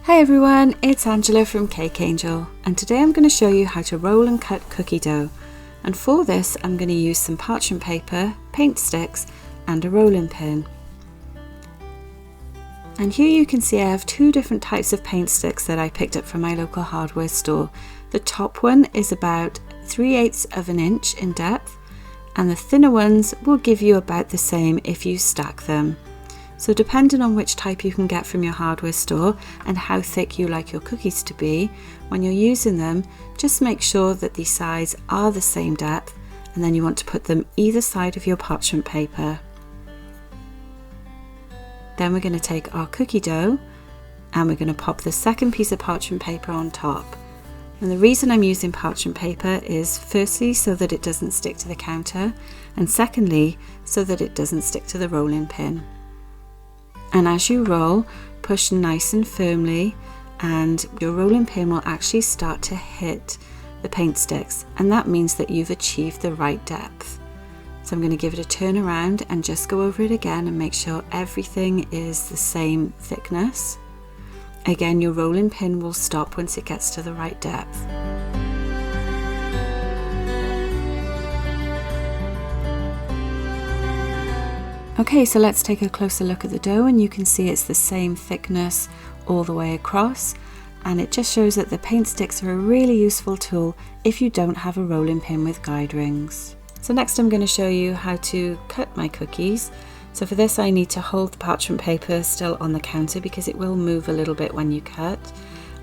Hi everyone, it's Angela from Cakeangel, and today I'm going to show you how to roll and cut cookie dough. And for this I'm going to use some parchment paper, paint sticks and a rolling pin. And here you can see I have two different types of paint sticks that I picked up from my local hardware store. The top one is about 3/8 of an inch in depth, and the thinner ones will give you about the same if you stack them. So depending on which type you can get from your hardware store and how thick you like your cookies to be, when you're using them, just make sure that the sides are the same depth, and then you want to put them either side of your parchment paper. Then we're going to take our cookie dough and we're going to pop the second piece of parchment paper on top. And the reason I'm using parchment paper is firstly so that it doesn't stick to the counter, and secondly so that it doesn't stick to the rolling pin. And as you roll, push nice and firmly, and your rolling pin will actually start to hit the paint sticks, and that means that you've achieved the right depth. So I'm going to give it a turn around and just go over it again and make sure everything is the same thickness. Again, your rolling pin will stop once it gets to the right depth. Okay, so let's take a closer look at the dough, and you can see it's the same thickness all the way across, and it just shows that the paint sticks are a really useful tool if you don't have a rolling pin with guide rings. So next I'm going to show you how to cut my cookies. So for this I need to hold the parchment paper still on the counter because it will move a little bit when you cut.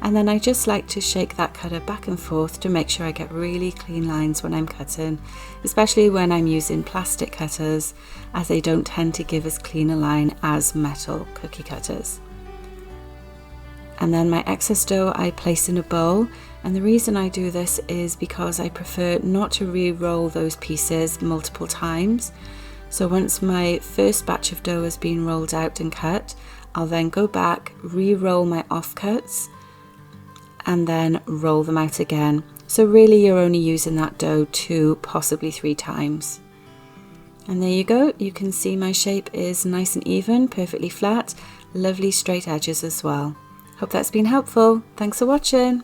And then I just like to shake that cutter back and forth to make sure I get really clean lines when I'm cutting, especially when I'm using plastic cutters, as they don't tend to give as clean a line as metal cookie cutters. And then my excess dough I place in a bowl, and the reason I do this is because I prefer not to re-roll those pieces multiple times. So once my first batch of dough has been rolled out and cut, I'll then go back, re-roll my offcuts, and then roll them out again. So really you're only using that dough 2, possibly 3 times. And there you go, you can see my shape is nice and even, perfectly flat, lovely straight edges as well. Hope that's been helpful. Thanks for watching.